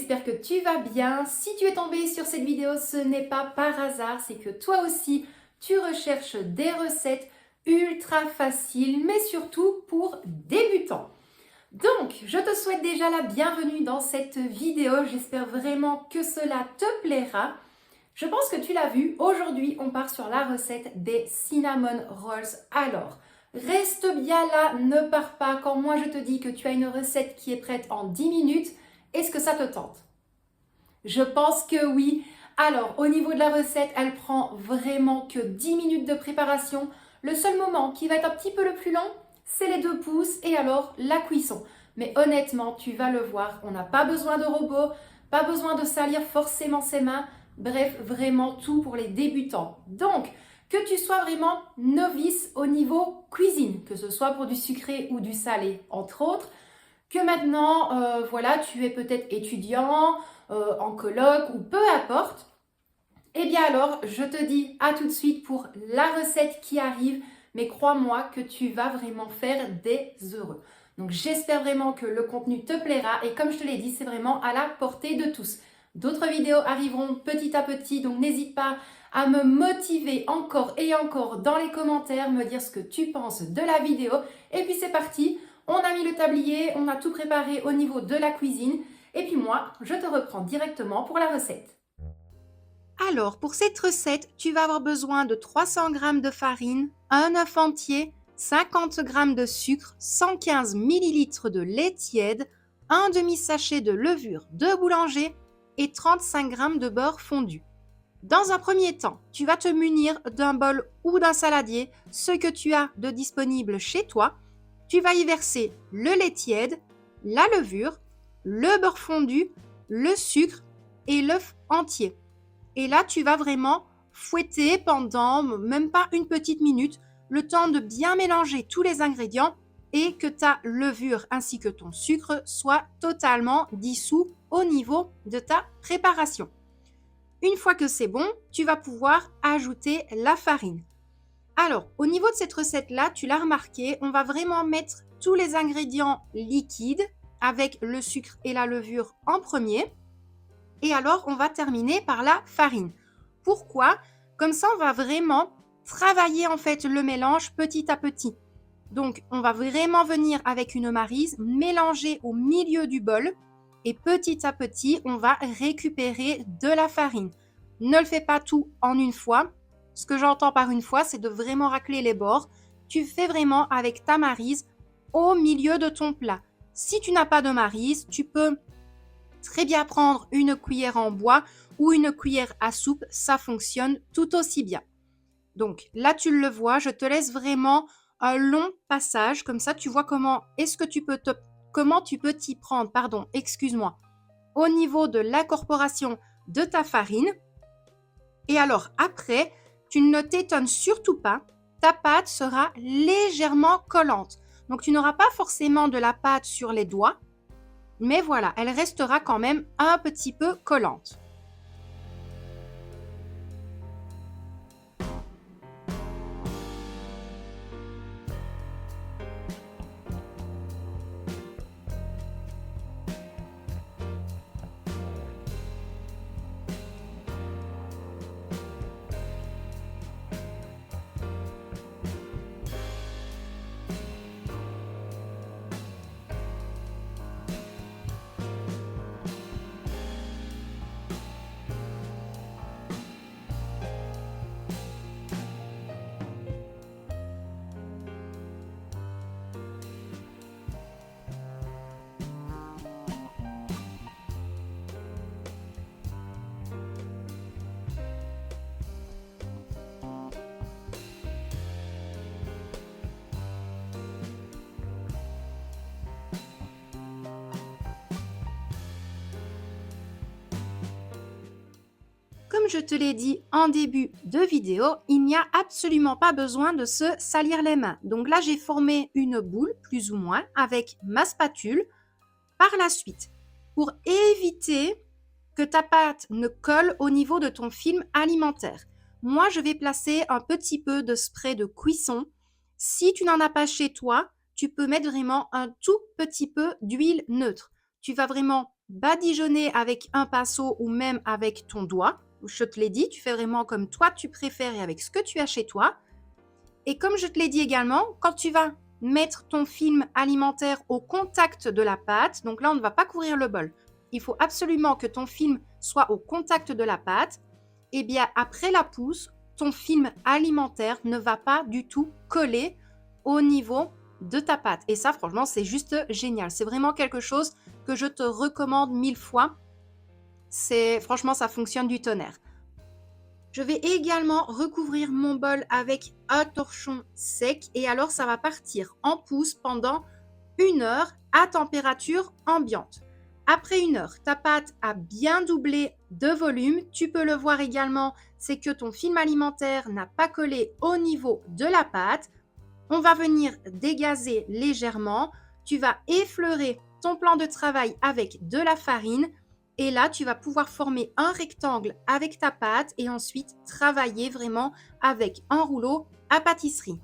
j'espère que tu vas bien. Si tu es tombé sur cette vidéo, ce n'est pas par hasard, c'est que toi aussi, tu recherches des recettes ultra faciles, mais surtout pour débutants. Donc, je te souhaite déjà la bienvenue dans cette vidéo. J'espère vraiment que cela te plaira. Je pense que tu l'as vu, aujourd'hui, on part sur la recette des cinnamon rolls. Alors, reste bien là, ne pars pas. Quand moi je te dis que tu as une recette qui est prête en 10 minutes, est-ce que ça te tente? Je pense que oui. Alors, au niveau de la recette, elle prend vraiment que 10 minutes de préparation. Le seul moment qui va être un petit peu le plus long, c'est les 2 pouces et alors la cuisson. Mais honnêtement, tu vas le voir, on n'a pas besoin de robot, pas besoin de salir forcément ses mains. Bref, vraiment tout pour les débutants. Donc, que tu sois vraiment novice au niveau cuisine, que ce soit pour du sucré ou du salé, entre autres, que maintenant, voilà, tu es peut-être étudiant, en coloc ou peu importe, eh bien alors, je te dis à tout de suite pour la recette qui arrive, mais crois-moi que tu vas vraiment faire des heureux. Donc j'espère vraiment que le contenu te plaira et comme je te l'ai dit, c'est vraiment à la portée de tous. D'autres vidéos arriveront petit à petit, donc n'hésite pas à me motiver encore et encore dans les commentaires, me dire ce que tu penses de la vidéo. Et puis c'est parti, on a mis le tablier, on a tout préparé au niveau de la cuisine. Et puis moi, je te reprends directement pour la recette. Alors, pour cette recette, tu vas avoir besoin de 300 g de farine, un œuf entier, 50 g de sucre, 115 ml de lait tiède, un demi-sachet de levure de boulanger et 35 g de beurre fondu. Dans un premier temps, tu vas te munir d'un bol ou d'un saladier, ce que tu as de disponible chez toi. Tu vas y verser le lait tiède, la levure, le beurre fondu, le sucre et l'œuf entier. Et là, tu vas vraiment fouetter pendant même pas une petite minute, le temps de bien mélanger tous les ingrédients et que ta levure ainsi que ton sucre soient totalement dissous au niveau de ta préparation. Une fois que c'est bon, tu vas pouvoir ajouter la farine. Alors, au niveau de cette recette-là, tu l'as remarqué, on va vraiment mettre tous les ingrédients liquides avec le sucre et la levure en premier. Et alors, on va terminer par la farine. Pourquoi? Comme ça, on va vraiment travailler en fait le mélange petit à petit. Donc, on va vraiment venir avec une maryse, mélanger au milieu du bol et petit à petit, on va récupérer de la farine. Ne le fais pas tout en une fois. Ce que j'entends par une fois, c'est de vraiment racler les bords. Tu fais vraiment avec ta maryse au milieu de ton plat. Si tu n'as pas de maryse, tu peux très bien prendre une cuillère en bois ou une cuillère à soupe, ça fonctionne tout aussi bien. Donc là, tu le vois, je te laisse vraiment un long passage, comme ça tu vois comment tu peux t'y prendre, excuse-moi, au niveau de l'incorporation de ta farine. Et alors après, tu ne t'étonnes surtout pas, ta pâte sera légèrement collante. Donc tu n'auras pas forcément de la pâte sur les doigts, mais voilà, elle restera quand même un petit peu collante. Comme je te l'ai dit en début de vidéo, il n'y a absolument pas besoin de se salir les mains. Donc là, j'ai formé une boule, plus ou moins, avec ma spatule. Par la suite, pour éviter que ta pâte ne colle au niveau de ton film alimentaire, moi, je vais placer un petit peu de spray de cuisson. Si tu n'en as pas chez toi, tu peux mettre vraiment un tout petit peu d'huile neutre. Tu vas vraiment badigeonner avec un pinceau ou même avec ton doigt. Je te l'ai dit, tu fais vraiment comme toi tu préfères et avec ce que tu as chez toi. Et comme je te l'ai dit également, quand tu vas mettre ton film alimentaire au contact de la pâte, donc là on ne va pas couvrir le bol, il faut absolument que ton film soit au contact de la pâte, et bien après la pousse, ton film alimentaire ne va pas du tout coller au niveau de ta pâte. Et ça franchement c'est juste génial, c'est vraiment quelque chose que je te recommande 1000 fois. Franchement ça fonctionne du tonnerre. Je vais également recouvrir mon bol avec un torchon sec et alors ça va partir en pousse pendant 1 heure à température ambiante. Après 1 heure, ta pâte a bien doublé de volume. Tu peux le voir également, c'est que ton film alimentaire n'a pas collé au niveau de la pâte. On va venir dégazer légèrement. Tu vas effleurer ton plan de travail avec de la farine. Et là, tu vas pouvoir former un rectangle avec ta pâte et ensuite travailler vraiment avec un rouleau à pâtisserie.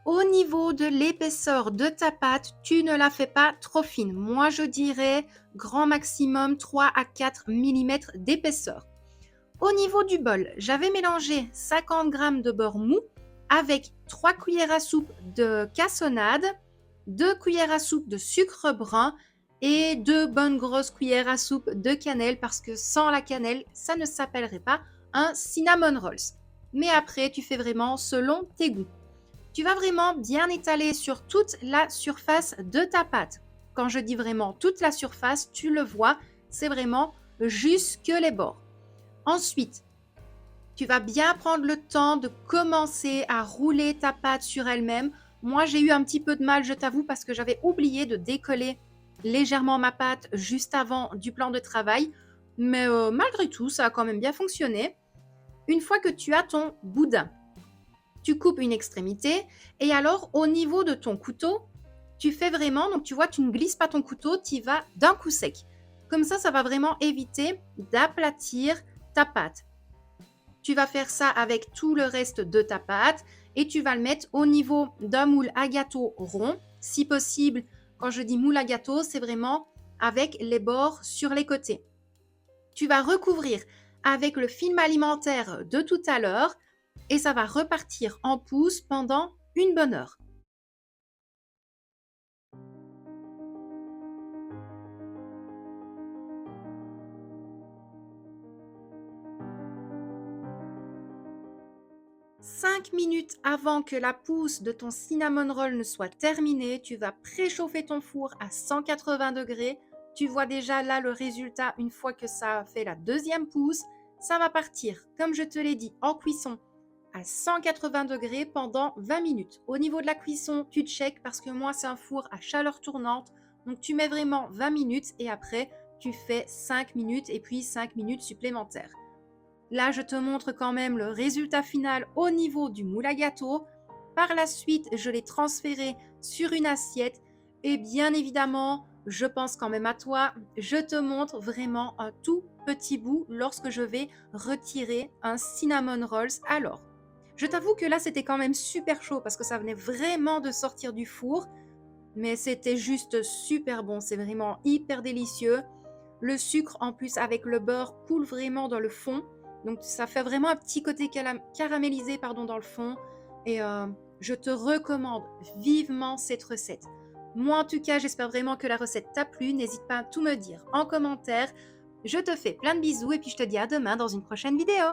Au niveau de l'épaisseur de ta pâte, tu ne la fais pas trop fine. Moi, je dirais grand maximum 3 à 4 mm d'épaisseur. Au niveau du bol, j'avais mélangé 50 g de beurre mou avec 3 cuillères à soupe de cassonade, 2 cuillères à soupe de sucre brun et 2 bonnes grosses cuillères à soupe de cannelle parce que sans la cannelle, ça ne s'appellerait pas un cinnamon rolls. Mais après, tu fais vraiment selon tes goûts. Tu vas vraiment bien étaler sur toute la surface de ta pâte. Quand je dis vraiment toute la surface, tu le vois, c'est vraiment jusque les bords. Ensuite, tu vas bien prendre le temps de commencer à rouler ta pâte sur elle-même. Moi, j'ai eu un petit peu de mal, je t'avoue, parce que j'avais oublié de décoller légèrement ma pâte juste avant du plan de travail. Mais malgré tout, ça a quand même bien fonctionné. Une fois que tu as ton boudin, tu coupes une extrémité et alors au niveau de ton couteau, tu fais vraiment, donc tu vois, tu ne glisses pas ton couteau, tu y vas d'un coup sec. Comme ça va vraiment éviter d'aplatir ta pâte. Tu vas faire ça avec tout le reste de ta pâte et tu vas le mettre au niveau d'un moule à gâteau rond. Si possible, quand je dis moule à gâteau, c'est vraiment avec les bords sur les côtés. Tu vas recouvrir avec le film alimentaire de tout à l'heure et ça va repartir en pousse pendant 1 bonne heure. Cinq minutes avant que la pousse de ton cinnamon roll ne soit terminée, tu vas préchauffer ton four à 180 degrés. Tu vois déjà là le résultat une fois que ça a fait la deuxième pousse. Ça va partir, comme je te l'ai dit, en cuisson à 180 degrés pendant 20 minutes. Au niveau de la cuisson, tu checkes parce que moi, c'est un four à chaleur tournante. Donc, tu mets vraiment 20 minutes et après, tu fais 5 minutes et puis 5 minutes supplémentaires. Là, je te montre quand même le résultat final au niveau du moule à gâteau. Par la suite, je l'ai transféré sur une assiette et bien évidemment, je pense quand même à toi. Je te montre vraiment un tout petit bout lorsque je vais retirer un cinnamon rolls. Alors, je t'avoue que là, c'était quand même super chaud parce que ça venait vraiment de sortir du four. Mais c'était juste super bon. C'est vraiment hyper délicieux. Le sucre, en plus, avec le beurre, coule vraiment dans le fond. Donc, ça fait vraiment un petit côté caramélisé dans le fond. Et je te recommande vivement cette recette. Moi, en tout cas, j'espère vraiment que la recette t'a plu. N'hésite pas à tout me dire en commentaire. Je te fais plein de bisous et puis je te dis à demain dans une prochaine vidéo.